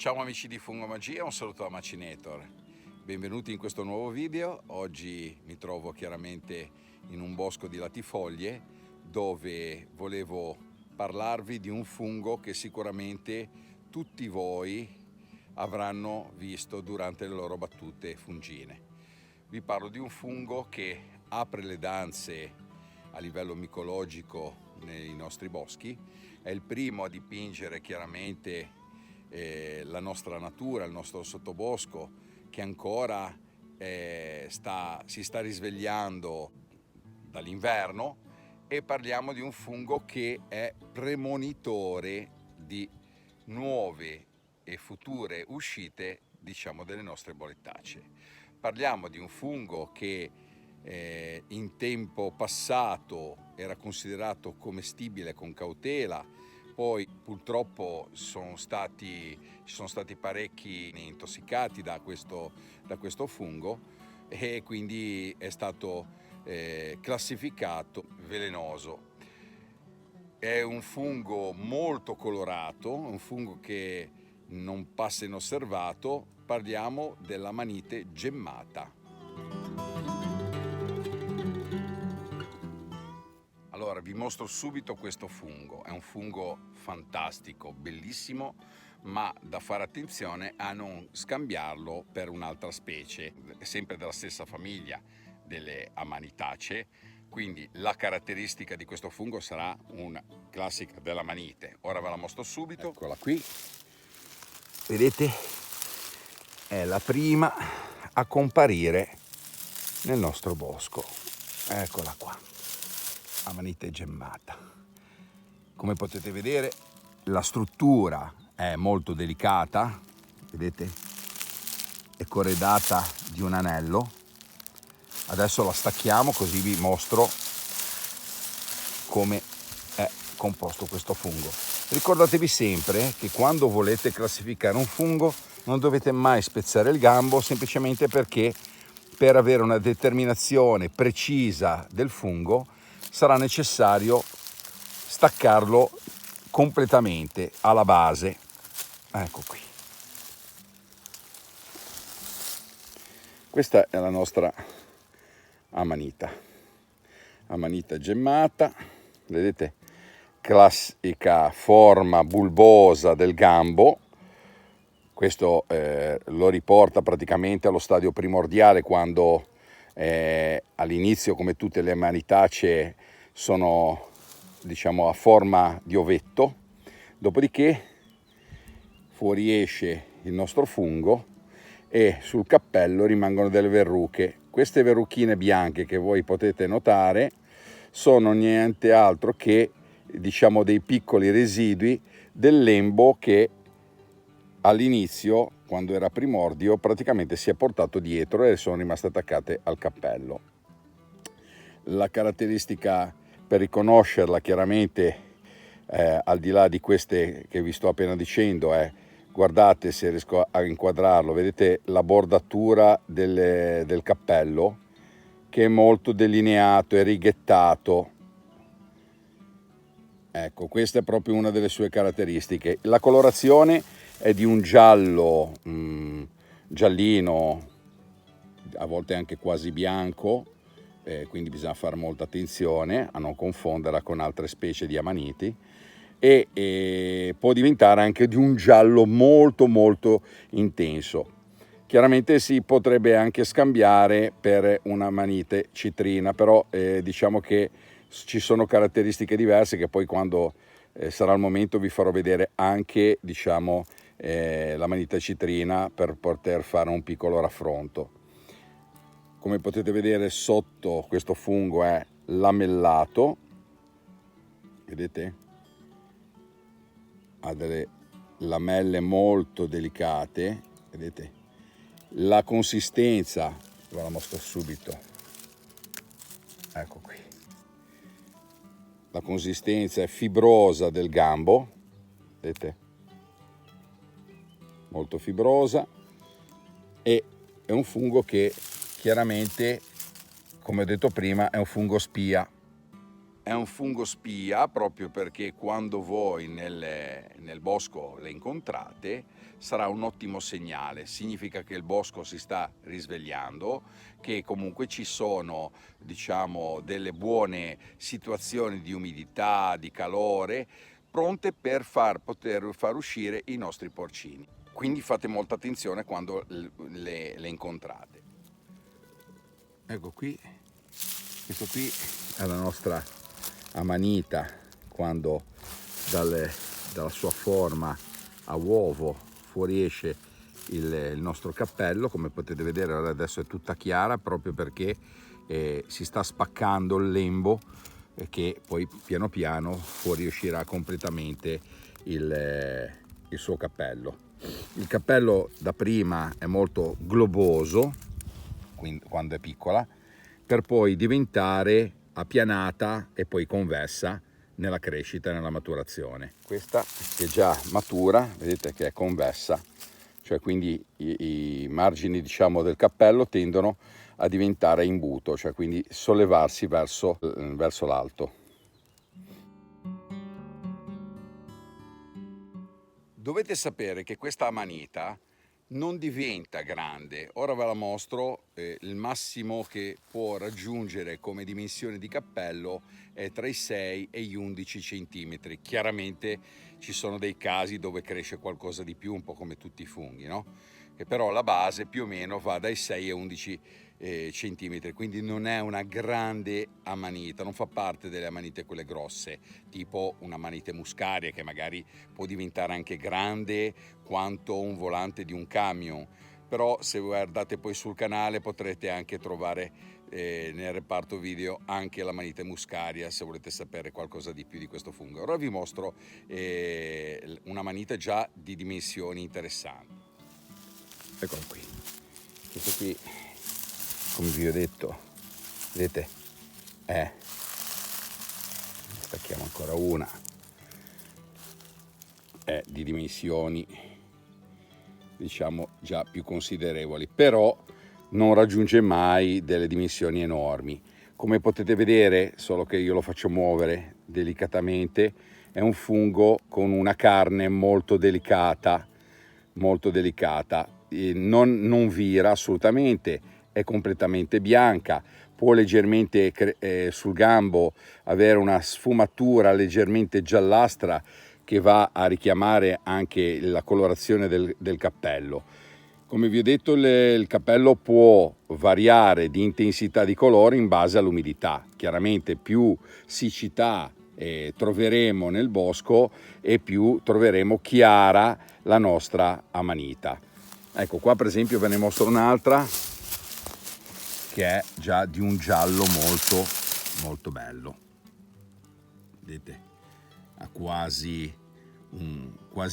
Ciao amici di Fungomagia, un saluto da Macinator. Benvenuti in questo nuovo video. Oggi mi trovo chiaramente in un bosco di latifoglie dove volevo parlarvi di un fungo che sicuramente tutti voi avranno visto durante le loro battute fungine. Vi parlo di un fungo che apre le danze a livello micologico nei nostri boschi, è il primo a dipingere chiaramente la nostra natura, il nostro sottobosco che ancora si sta risvegliando dall'inverno, e parliamo di un fungo che è premonitore di nuove e future uscite, diciamo, delle nostre bolettacee. Parliamo di un fungo che in tempo passato era considerato commestibile con cautela, poi purtroppo ci sono stati parecchi intossicati da questo fungo e quindi è stato classificato velenoso. È un fungo molto colorato, un fungo che non passa inosservato. Parliamo dell'amanite gemmata. Allora, vi mostro subito questo fungo. È un fungo fantastico, bellissimo, ma da fare attenzione a non scambiarlo per un'altra specie, sempre della stessa famiglia delle amanitacee. Quindi la caratteristica di questo fungo sarà una classica dell'amanite. Ora ve la mostro subito. Eccola qui. Vedete? È la prima a comparire nel nostro bosco. Eccola qua. Amanite gemmata. Come potete vedere, la struttura è molto delicata, vedete? È corredata di un anello. Adesso la stacchiamo così vi mostro come è composto questo fungo. Ricordatevi sempre che quando volete classificare un fungo non dovete mai spezzare il gambo, semplicemente perché per avere una determinazione precisa del fungo sarà necessario staccarlo completamente alla base. Ecco qui. Questa è la nostra amanita gemmata, vedete? Classica forma bulbosa del gambo. Questo lo riporta praticamente allo stadio primordiale, quando all'inizio, come tutte le amanitacee, sono, diciamo, a forma di ovetto. Dopodiché fuoriesce il nostro fungo e sul cappello rimangono delle verruche. Queste verruchine bianche che voi potete notare sono niente altro che, diciamo, dei piccoli residui del lembo che all'inizio, quando era primordio, praticamente si è portato dietro e sono rimaste attaccate al cappello. La caratteristica per riconoscerla chiaramente, al di là di queste che vi sto appena dicendo, è, guardate se riesco a inquadrarlo, vedete la bordatura del cappello che è molto delineato e righettato. Ecco, questa è proprio una delle sue caratteristiche. La colorazione è di un giallo, giallino, a volte anche quasi bianco, quindi bisogna fare molta attenzione a non confonderla con altre specie di amaniti, e può diventare anche di un giallo molto molto intenso. Chiaramente si potrebbe anche scambiare per un'amanite citrina, però diciamo che ci sono caratteristiche diverse che poi, quando sarà il momento, vi farò vedere anche, diciamo, l'amanita citrina, per poter fare un piccolo raffronto. Come potete vedere, sotto questo fungo è lamellato, vedete? Ha delle lamelle molto delicate, vedete? La consistenza, ve la mostro subito, ecco qui. La consistenza è fibrosa del gambo, vedete? Molto fibrosa, e è un fungo che chiaramente, come ho detto prima, è un fungo spia. È un fungo spia proprio perché quando voi nel bosco le incontrate sarà un ottimo segnale, significa che il bosco si sta risvegliando, che comunque ci sono, diciamo, delle buone situazioni di umidità, di calore, pronte per poter far uscire i nostri porcini. Quindi fate molta attenzione quando le incontrate. Ecco qui, questo qui è la nostra amanita quando dalla sua forma a uovo fuoriesce il nostro cappello. Come potete vedere adesso è tutta chiara proprio perché si sta spaccando il lembo che poi piano piano fuoriuscirà completamente il suo cappello. Il cappello da prima è molto globoso quando è piccola, per poi diventare appianata e poi convessa nella crescita e nella maturazione. Questa che è già matura, vedete che è convessa, cioè quindi i margini, diciamo, del cappello tendono a diventare imbuto, cioè quindi sollevarsi verso l'alto. Dovete sapere che questa amanita non diventa grande. Ora ve la mostro. Il massimo che può raggiungere come dimensione di cappello è tra i 6 e gli 11 centimetri. Chiaramente ci sono dei casi dove cresce qualcosa di più, un po' come tutti i funghi, no? Che però la base più o meno va dai 6 ai 11 centimetri, quindi non è una grande amanita, non fa parte delle amanite quelle grosse, tipo una amanite muscaria che magari può diventare anche grande quanto un volante di un camion. Però se guardate poi sul canale potrete anche trovare nel reparto video anche l'amanite muscaria se volete sapere qualcosa di più di questo fungo. Ora vi mostro un'amanita già di dimensioni interessanti. Eccolo qui. Questo qui, come vi ho detto, vedete, stacchiamo ancora una, è di dimensioni, diciamo, già più considerevoli, però non raggiunge mai delle dimensioni enormi. Come potete vedere, solo che io lo faccio muovere delicatamente, è un fungo con una carne molto delicata, non vira assolutamente, è completamente bianca, può leggermente sul gambo avere una sfumatura leggermente giallastra che va a richiamare anche la colorazione del cappello. Come vi ho detto, il cappello può variare di intensità di colore in base all'umidità. Chiaramente più siccità troveremo nel bosco e più troveremo chiara la nostra amanita. Ecco qua per esempio ve ne mostro un'altra che è già di un giallo molto bello. Vedete, ha quasi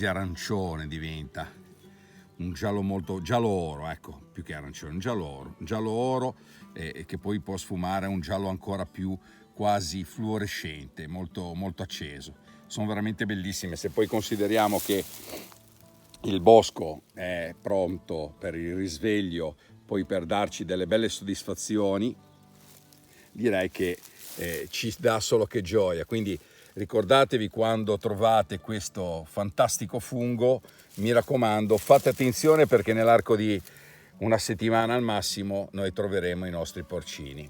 arancione, diventa un giallo molto giallo oro, ecco, più che arancione, un giallo oro che poi può sfumare a un giallo ancora più quasi fluorescente, molto acceso. Sono veramente bellissime. Se poi consideriamo che il bosco è pronto per il risveglio, poi per darci delle belle soddisfazioni, direi che ci dà solo che gioia. Quindi ricordatevi, quando trovate questo fantastico fungo, mi raccomando, fate attenzione perché nell'arco di una settimana al massimo noi troveremo i nostri porcini.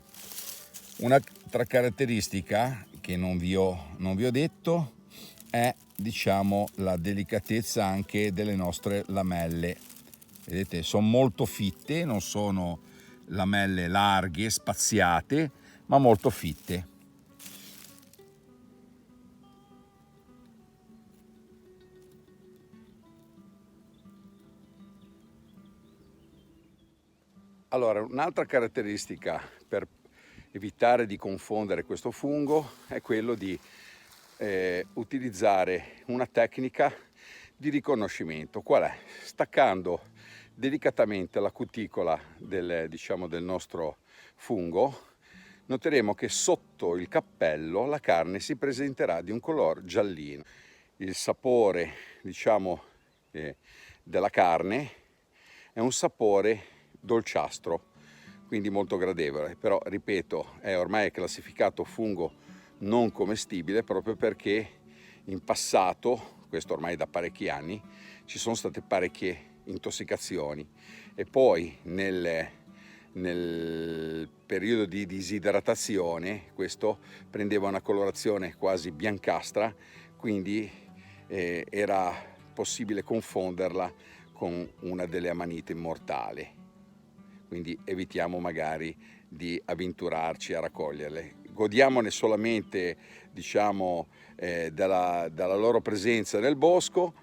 Un'altra caratteristica che non vi ho detto è, diciamo, la delicatezza anche delle nostre lamelle. Vedete, sono molto fitte, non sono lamelle larghe, spaziate, ma molto fitte. Allora, un'altra caratteristica per evitare di confondere questo fungo è quello di utilizzare una tecnica di riconoscimento. Qual è? Staccando delicatamente la cuticola del nostro fungo, noteremo che sotto il cappello la carne si presenterà di un colore giallino. Il sapore, diciamo, della carne è un sapore dolciastro, quindi molto gradevole, però ripeto, ormai è classificato fungo non commestibile, proprio perché in passato, questo ormai da parecchi anni, ci sono state parecchie intossicazioni e poi nel periodo di disidratazione questo prendeva una colorazione quasi biancastra, quindi era possibile confonderla con una delle amanite mortali. Quindi evitiamo magari di avventurarci a raccoglierle. Godiamone solamente, diciamo, dalla loro presenza nel bosco,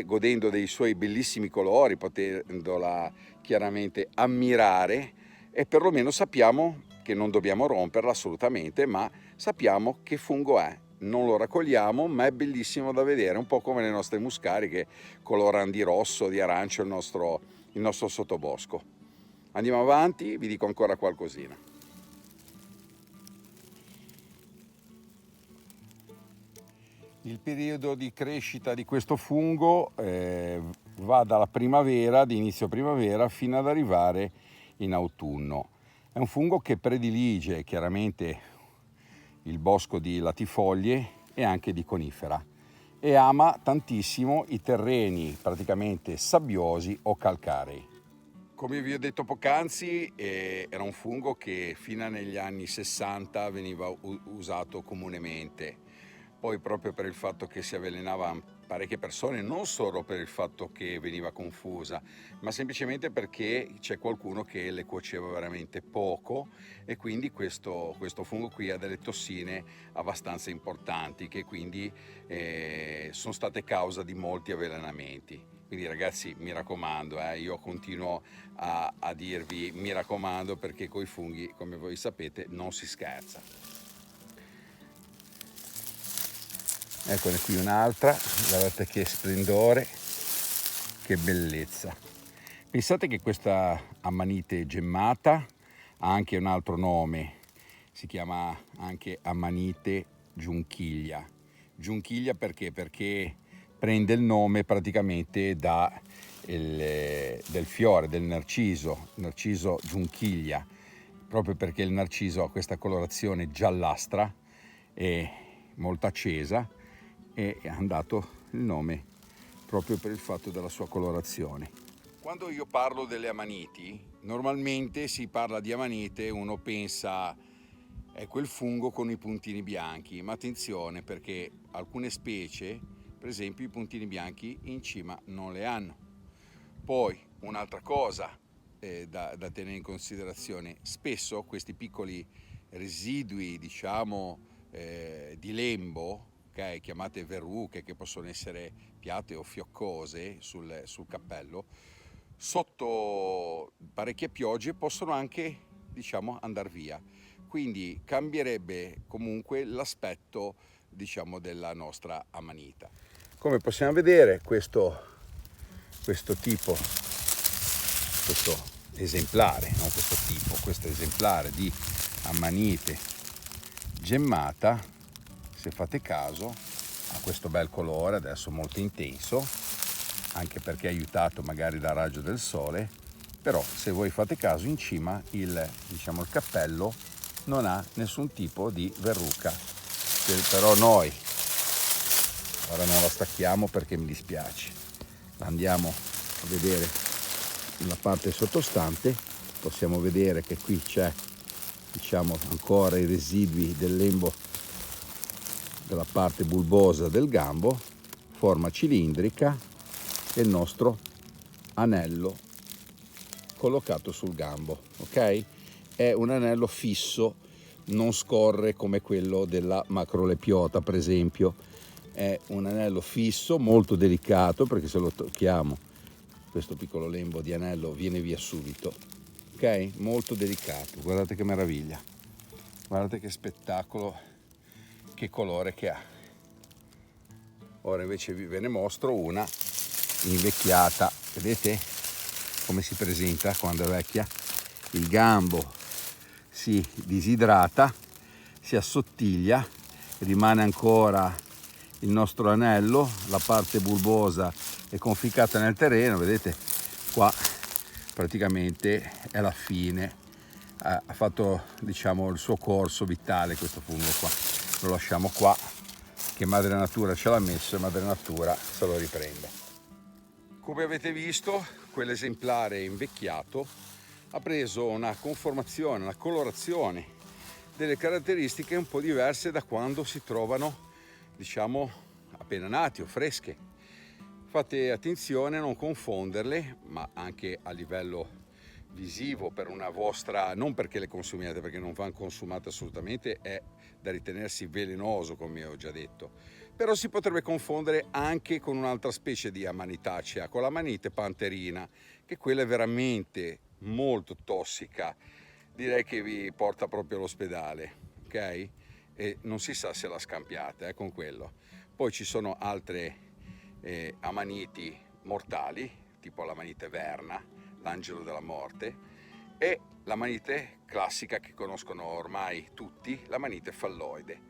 godendo dei suoi bellissimi colori, potendola chiaramente ammirare, e perlomeno sappiamo che non dobbiamo romperla assolutamente, ma sappiamo che fungo è. Non lo raccogliamo, ma è bellissimo da vedere, un po' come le nostre muscari che colorano di rosso, di arancio il nostro sottobosco. Andiamo avanti, vi dico ancora qualcosina. Il periodo di crescita di questo fungo va dalla primavera, di inizio primavera, fino ad arrivare in autunno. È un fungo che predilige chiaramente il bosco di latifoglie e anche di conifera e ama tantissimo i terreni praticamente sabbiosi o calcarei. Come vi ho detto poc'anzi, era un fungo che fino negli anni 60 veniva usato comunemente. Poi proprio per il fatto che si avvelenava parecchie persone, non solo per il fatto che veniva confusa, ma semplicemente perché c'è qualcuno che le cuoceva veramente poco e quindi questo fungo qui ha delle tossine abbastanza importanti che quindi sono state causa di molti avvelenamenti. Quindi ragazzi, mi raccomando, io continuo a dirvi mi raccomando, perché coi funghi, come voi sapete, non si scherza. Eccone qui un'altra, guardate che splendore, che bellezza. Pensate che questa amanite gemmata ha anche un altro nome, si chiama anche amanite giunchiglia. Giunchiglia perché? Perché prende il nome praticamente del fiore, del narciso giunchiglia, proprio perché il narciso ha questa colorazione giallastra e molto accesa, e ha dato il nome proprio per il fatto della sua colorazione. Quando io parlo delle amaniti, normalmente si parla di amanite, uno pensa è quel fungo con i puntini bianchi, ma attenzione, perché alcune specie, per esempio, i puntini bianchi in cima non le hanno. Poi un'altra cosa da tenere in considerazione: spesso questi piccoli residui, diciamo, di lembo, okay, chiamate verruche, che possono essere piatte o fioccose sul cappello, sotto parecchie piogge possono anche, diciamo, andare via. Quindi cambierebbe comunque l'aspetto, diciamo, della nostra amanita. Come possiamo vedere, questo esemplare, non questo tipo, questo esemplare di amanite gemmata, se fate caso, ha questo bel colore adesso molto intenso, anche perché è aiutato magari dal raggio del sole, però se voi fate caso in cima il cappello non ha nessun tipo di verruca, però noi ora non la stacchiamo perché mi dispiace, la andiamo a vedere nella parte sottostante. Possiamo vedere che qui c'è, diciamo, ancora i residui del lembo della parte bulbosa del gambo, forma cilindrica, e il nostro anello collocato sul gambo, ok? È un anello fisso, non scorre come quello della macrolepiota, per esempio. È un anello fisso, molto delicato, perché se lo tocchiamo questo piccolo lembo di anello viene via subito, ok? Molto delicato, guardate che meraviglia, guardate che spettacolo, che colore che ha. Ora invece ve ne mostro una invecchiata, vedete come si presenta quando è vecchia? Il gambo si disidrata, si assottiglia, rimane ancora il nostro anello, la parte bulbosa è conficcata nel terreno, vedete qua praticamente è la fine, ha fatto, diciamo, il suo corso vitale questo fungo qua. lo lasciamo qua, che madre natura ce l'ha messo e madre natura se lo riprende. Come avete visto, quell'esemplare invecchiato ha preso una conformazione, una colorazione, delle caratteristiche un po' diverse da quando si trovano, diciamo, appena nati o fresche. Fate attenzione a non confonderle, ma anche a livello visivo, per una vostra, non perché le consumiate, perché non vanno consumate assolutamente, è da ritenersi velenoso, come ho già detto, però si potrebbe confondere anche con un'altra specie di amanitacea, con l'amanite panterina, che quella è veramente molto tossica, direi che vi porta proprio all'ospedale, ok? E non si sa se la scampiate con quello. Poi ci sono altre amaniti mortali, tipo l'amanite verna, l'angelo della morte, e l'amanite classica che conoscono ormai tutti, l'amanite falloide,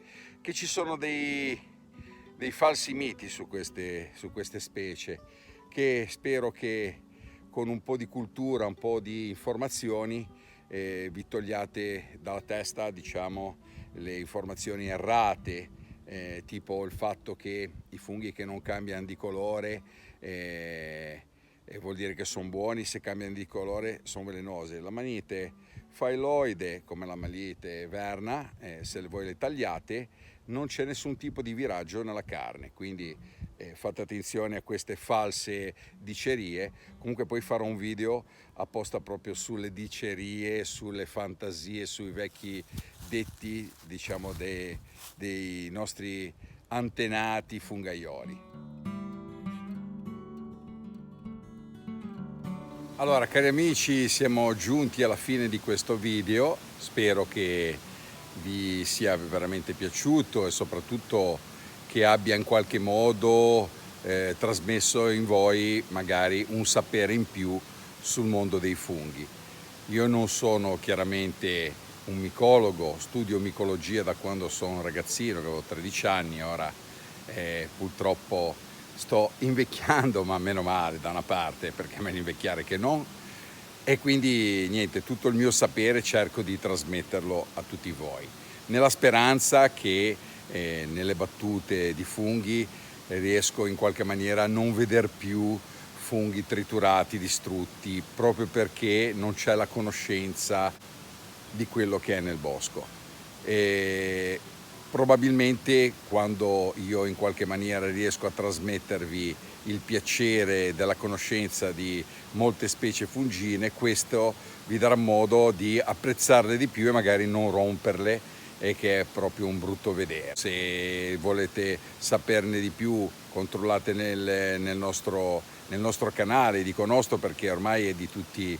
che ci sono dei falsi miti su queste specie, che spero che con un po' di cultura, un po' di informazioni vi togliate dalla testa, diciamo, le informazioni errate, tipo il fatto che i funghi che non cambiano di colore vuol dire che sono buoni, se cambiano di colore sono velenose. L'amanite falloide, come l'amanite verna, se voi le tagliate non c'è nessun tipo di viraggio nella carne, quindi fate attenzione a queste false dicerie. Comunque poi farò un video apposta proprio sulle dicerie, sulle fantasie, sui vecchi detti, diciamo, dei nostri antenati fungaioli. Allora, cari amici, siamo giunti alla fine di questo video, spero che vi sia veramente piaciuto e soprattutto che abbia in qualche modo trasmesso in voi magari un sapere in più sul mondo dei funghi. Io non sono chiaramente un micologo, studio micologia da quando sono un ragazzino, che avevo 13 anni, ora purtroppo sto invecchiando, ma meno male da una parte, perché è meglio invecchiare che non, e quindi niente, tutto il mio sapere cerco di trasmetterlo a tutti voi, nella speranza che nelle battute di funghi riesco in qualche maniera a non veder più funghi triturati, distrutti, proprio perché non c'è la conoscenza di quello che è nel bosco. E probabilmente quando io in qualche maniera riesco a trasmettervi il piacere della conoscenza di molte specie fungine, questo vi darà modo di apprezzarle di più e magari non romperle, e che è proprio un brutto vedere. Se volete saperne di più, controllate nel nostro canale, dico nostro perché ormai è di tutti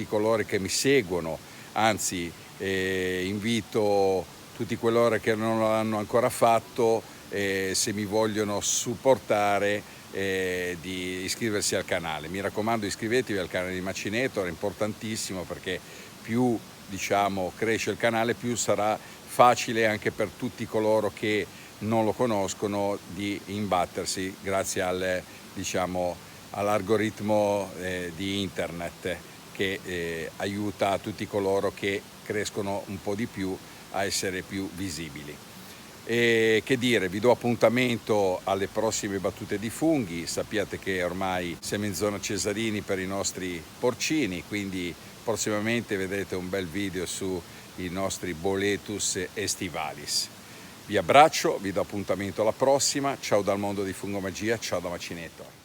coloro che mi seguono, anzi invito tutti coloro che non l'hanno ancora fatto, se mi vogliono supportare, di iscriversi al canale. Mi raccomando, iscrivetevi al canale di Macinator, è importantissimo, perché più, diciamo, cresce il canale, più sarà facile anche per tutti coloro che non lo conoscono di imbattersi grazie diciamo, all'algoritmo di internet, che aiuta tutti coloro che crescono un po' di più a essere più visibili. E che dire, vi do appuntamento alle prossime battute di funghi. Sappiate che ormai siamo in zona Cesarini per i nostri porcini, quindi prossimamente vedrete un bel video sui nostri Boletus estivalis. Vi abbraccio, vi do appuntamento alla prossima. Ciao dal mondo di Fungomagia, ciao da Macinator.